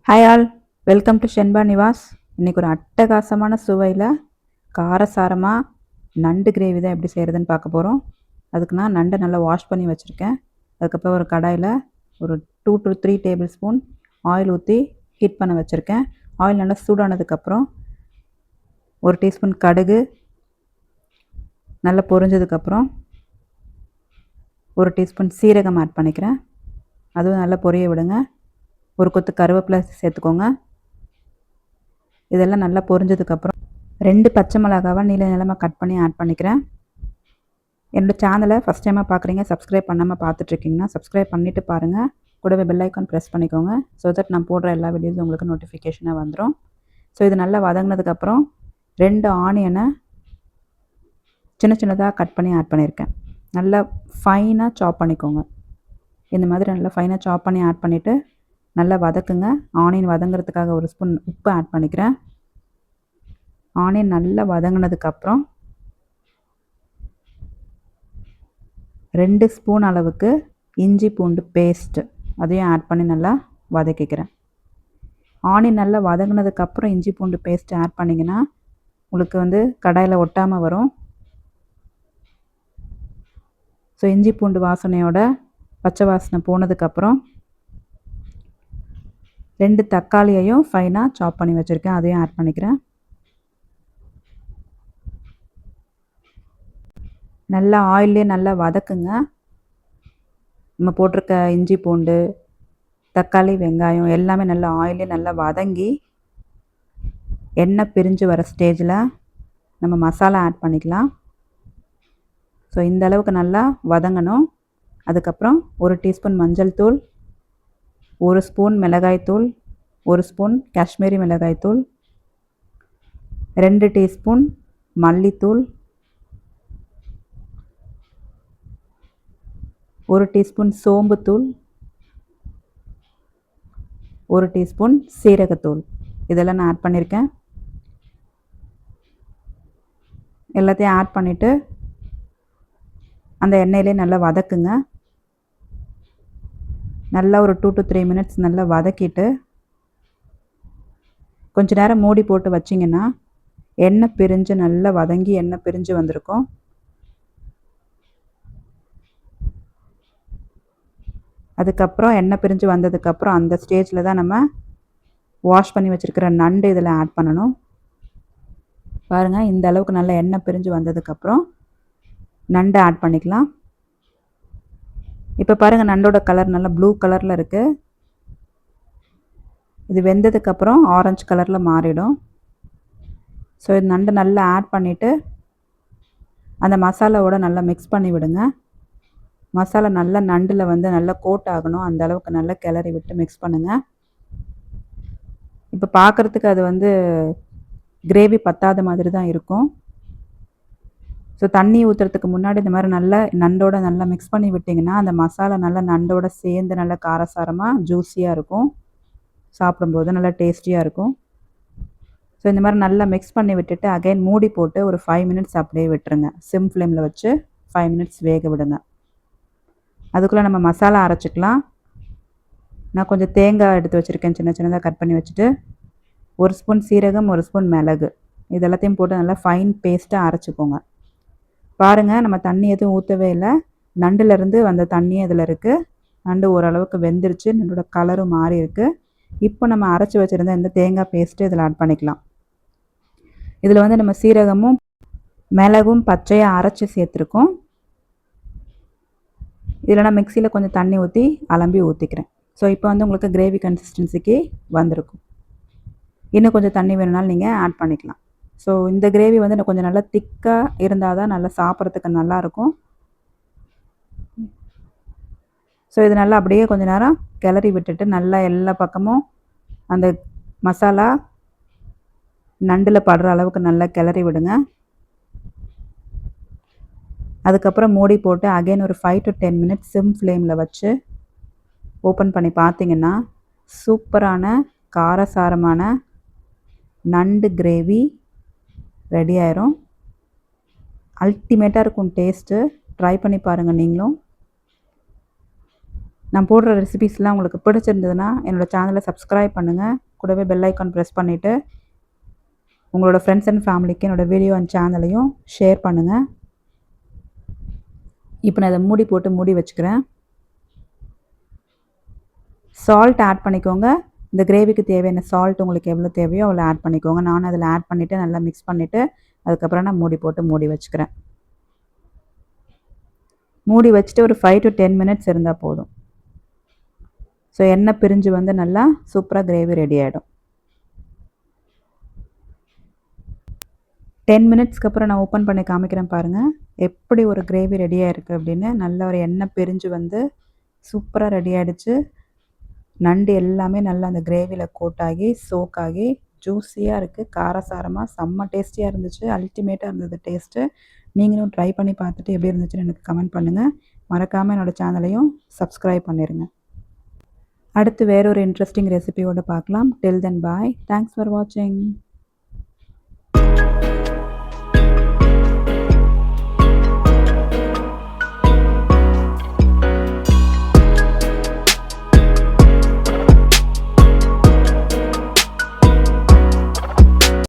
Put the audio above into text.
Hi all, welcome to Shenba Nivas. இன்றைக்கி ஒரு அட்டகாசமான சுவையில் காரசாரமாக நண்டு கிரேவி தான் எப்படி செய்கிறதுன்னு பார்க்க போகிறோம். அதுக்கு நான் நண்டை நல்லா வாஷ் பண்ணி வச்சுருக்கேன். அதுக்கப்புறம் ஒரு கடாயில் ஒரு 2 to 3 டேபிள் ஸ்பூன் ஆயில் ஊற்றி ஹீட் பண்ண வச்சுருக்கேன். ஆயில் நல்லா சூடானதுக்கப்புறம் 1 டீஸ்பூன் கடுகு நல்லா பொரிஞ்சதுக்கப்புறம் 1 டீஸ்பூன் சீரகம் ஆட் பண்ணிக்கிறேன். அதுவும் நல்லா பொரிய விடுங்க. ஒரு கொத்து கருவேப்பிலை சேர்த்துக்கோங்க. இதெல்லாம் நல்லா பொரிஞ்சதுக்கப்புறம் 2 பச்சை மிளகாவை நீல நிலமாக கட் பண்ணி ஆட் பண்ணிக்கிறேன். என்னோடய சேனலை ஃபஸ்ட் டைமாக பார்க்குறீங்க, சப்ஸ்கிரைப் பண்ணாமல் பார்த்துட்ருக்கீங்கன்னா சப்ஸ்கிரைப் பண்ணிவிட்டு பாருங்கள். கூடவே பெல் ஐக்கான் ப்ரெஸ் பண்ணிக்கோங்க. ஸோ தட் நான் போடுற எல்லா வீடியோஸும் உங்களுக்கு நோட்டிஃபிகேஷனாக வந்துடும். ஸோ இது நல்லா வதங்கினதுக்கப்புறம் 2 ஆனியனை சின்ன சின்னதாக கட் பண்ணி ஆட் பண்ணியிருக்கேன். நல்லா ஃபைனாக சாப் பண்ணிக்கோங்க. இந்த மாதிரி நல்லா ஃபைனாக சாப் பண்ணி ஆட் பண்ணிவிட்டு நல்லா வதக்குங்க. ஆனியன் வதங்கிறதுக்காக 1 ஸ்பூன் உப்பு ஆட் பண்ணிக்கிறேன். ஆனியன் நல்லா வதங்கினதுக்கப்புறம் 2 ஸ்பூன் அளவுக்கு இஞ்சி பூண்டு பேஸ்ட்டு அதையும் ஆட் பண்ணி நல்லா வதக்கிக்கிறேன். ஆனியன் நல்லா வதங்கினதுக்கப்புறம் இஞ்சி பூண்டு பேஸ்ட்டு ஆட் பண்ணிங்கன்னா உங்களுக்கு கடாயில் ஒட்டாமல் வரும். ஸோ இஞ்சி பூண்டு வாசனையோட பச்சை வாசனை போனதுக்கப்புறம் 2 தக்காளியையும் ஃபைனாக சாப் பண்ணி வச்சுருக்கேன். அதையும் ஆட் பண்ணிக்கிறேன். நல்லா ஆயிலே நல்லா வதக்குங்க. நம்ம போட்டிருக்க இஞ்சி பூண்டு தக்காளி வெங்காயம் எல்லாமே நல்லா ஆயிலே நல்லா வதங்கி எண்ணெய் பிரிஞ்சு வர ஸ்டேஜில் நம்ம மசாலா ஆட் பண்ணிக்கலாம். ஸோ இந்த அளவுக்கு நல்லா வதங்கணும். அதுக்கப்புறம் 1 டீஸ்பூன் மஞ்சள் தூள், 1 ஸ்பூன் மிளகாய்த்தூள், 1 ஸ்பூன் காஷ்மீரி மிளகாய்த்தூள், 2 டீஸ்பூன் மல்லித்தூள், 1 டீஸ்பூன் சோம்புத்தூள், 1 டீஸ்பூன் சீரகத்தூள் இதெல்லாம் நான் ஆட் பண்ணியிருக்கேன். எல்லாத்தையும் ஆட் பண்ணிவிட்டு அந்த எண்ணெயிலே நல்லா வதக்குங்க. நல்லா ஒரு 2 to 3 மினிட்ஸ் நல்லா வதக்கிட்டு கொஞ்ச நேரம் மூடி போட்டு வச்சிங்கன்னா எண்ணெய் பிரிஞ்சு நல்லா வதங்கி எண்ணெய் பிரிஞ்சு வந்திருக்கும். அதுக்கப்புறம் எண்ணெய் பிரிஞ்சு வந்ததுக்கப்புறம் அந்த ஸ்டேஜில் தான் நம்ம வாஷ் பண்ணி வச்சுருக்கிற நண்டு இதில் ஆட் பண்ணணும். பாருங்கள், இந்த அளவுக்கு நல்லா எண்ணெய் பிரிஞ்சு வந்ததுக்கப்புறம் நண்டு ஆட் பண்ணிக்கலாம். இப்போ பாருங்கள், நண்டோட கலர் நல்லா ப்ளூ கலரில் இருக்குது. இது வெந்ததுக்கப்புறம் ஆரஞ்சு கலரில் மாறிடும். ஸோ இது நண்டு நல்லா ஆட் பண்ணிவிட்டு அந்த மசாலாவோட நல்லா மிக்ஸ் பண்ணி விடுங்க. மசாலா நல்லா நண்டில் நல்லா கோட் ஆகணும். அந்த அளவுக்கு நல்லா கிளறி விட்டு மிக்ஸ் பண்ணுங்கள். இப்போ பார்க்குறதுக்கு அது கிரேவி பத்தாத மாதிரி தான் இருக்கும். ஸோ தண்ணி ஊற்றுறதுக்கு முன்னாடி இந்த மாதிரி நல்லா நண்டோட நல்லா மிக்ஸ் பண்ணி விட்டிங்கன்னா அந்த மசாலா நல்லா நண்டோட சேர்ந்து நல்லா காரசாரமாக ஜூஸியாக இருக்கும். சாப்பிடும்போது நல்லா டேஸ்டியாக இருக்கும். ஸோ இந்த மாதிரி நல்லா மிக்ஸ் பண்ணி விட்டுட்டு அகைன் மூடி போட்டு ஒரு 5 மினிட்ஸ் அப்படியே விட்டுருங்க. சிம் ஃப்ளேமில் வச்சு 5 மினிட்ஸ் வேக விடுங்க. அதுக்குள்ளே நம்ம மசாலா அரைச்சிக்கலாம். நான் கொஞ்சம் தேங்காய் எடுத்து வச்சுருக்கேன், சின்ன சின்னதாக கட் பண்ணி வச்சுட்டு 1 ஸ்பூன் சீரகம், 1 ஸ்பூன் மிளகு இதெல்லாத்தையும் போட்டு நல்லா ஃபைன் பேஸ்ட்டாக அரைச்சிக்கோங்க. பாருங்கள், நம்ம தண்ணி எதுவும் ஊற்றவே இல்லை. நண்டுலேருந்து வந்த தண்ணியே இதில் இருக்குது. நண்டு ஓரளவுக்கு வெந்துருச்சு. நண்டோட கலரும் மாறி இருக்குது. இப்போ நம்ம அரைச்சி வச்சுருந்த இந்த தேங்காய் பேஸ்ட்டு இதில் ஆட் பண்ணிக்கலாம். இதில் நம்ம சீரகமும் மிளகும் பச்சையாக அரைச்சி சேர்த்துருக்கோம். இதில் நான் மிக்சியில் கொஞ்சம் தண்ணி ஊற்றி அலம்பி ஊற்றிக்கிறேன். ஸோ இப்போ உங்களுக்கு கிரேவி கன்சிஸ்டன்சிக்கு வந்திருக்கும். இன்னும் கொஞ்சம் தண்ணி வேணும்னாலும் நீங்கள் ஆட் பண்ணிக்கலாம். ஸோ இந்த கிரேவி கொஞ்சம் நல்லா திக்காக இருந்தால் தான் நல்லா சாப்பிட்றதுக்கு நல்லாயிருக்கும். ஸோ இது நல்லா அப்படியே கொஞ்சம் நேரம் கிளறி விட்டுட்டு நல்லா எல்லா பக்கமும் அந்த மசாலா நண்டில் படுற அளவுக்கு நல்லா கிளறி விடுங்க. அதுக்கப்புறம் மூடி போட்டு அகைன் ஒரு 5 to 10 மினிட்ஸ் சிம் ஃப்ளேமில் வச்சு ஓப்பன் பண்ணி பார்த்தீங்கன்னா சூப்பரான காரசாரமான நண்டு கிரேவி ரெடி ஆயிரும். அல்டிமேட்டாக இருக்கும் டேஸ்ட்டு. ட்ரை பண்ணி பாருங்கள் நீங்களும். நான் போடுற ரெசிபீஸ்லாம் உங்களுக்கு பிடிச்சிருந்ததுன்னா என்னோடய சேனலை சப்ஸ்கிரைப் பண்ணுங்கள். கூடவே பெல் ஐக்கான் ப்ரெஸ் பண்ணிவிட்டு உங்களோட ஃப்ரெண்ட்ஸ் அண்ட் ஃபேமிலிக்கு என்னோடய வீடியோ அண்ட் சேனலையும் ஷேர் பண்ணுங்கள். இப்போ நான் இதை மூடி வச்சுக்கிறேன். சால்ட் ஆட் பண்ணிக்கோங்க. இந்த கிரேவிக்கு தேவையான சால்ட் உங்களுக்கு எவ்வளோ தேவையோ அவ்வளோ ஆட் பண்ணிக்கோங்க. நானும் அதில் ஆட் பண்ணிவிட்டு நல்லா மிக்ஸ் பண்ணிவிட்டு அதுக்கப்புறம் நான் மூடி வச்சுக்கிறேன். மூடி வச்சுட்டு ஒரு 5 to 10 மினிட்ஸ் இருந்தால் போதும். ஸோ எண்ணெய் பிரிஞ்சு வந்து நல்லா சூப்பராக கிரேவி ரெடி ஆகிடும். 10 மினிட்ஸ்க்கு அப்புறம் நான் ஓப்பன் பண்ணி காமிக்கிறேன் பாருங்கள், எப்படி ஒரு கிரேவி ரெடியாக இருக்குது அப்படின்னு. நல்ல ஒரு எண்ணெய் பிரிஞ்சு வந்து சூப்பராக ரெடி ஆகிடுச்சு. நண்டு எல்லாமே நல்லா அந்த கிரேவியில் கோட்டாகி சோக்காகி ஜூஸியாக இருக்குது. காரசாரமாக செம்ம டேஸ்டியாக இருந்துச்சு. அல்டிமேட்டாக இருந்தது டேஸ்ட்டு. நீங்களும் ட்ரை பண்ணி பார்த்துட்டு எப்படி இருந்துச்சுன்னு எனக்கு கமெண்ட் பண்ணுங்கள். மறக்காமல் என்னோடய சேனலையும் சப்ஸ்கிரைப் பண்ணிடுங்க. அடுத்து வேறொரு இன்ட்ரெஸ்டிங் ரெசிபியோடு பார்க்கலாம். டில் தென் பாய். தேங்க்ஸ் ஃபார் வாட்சிங்.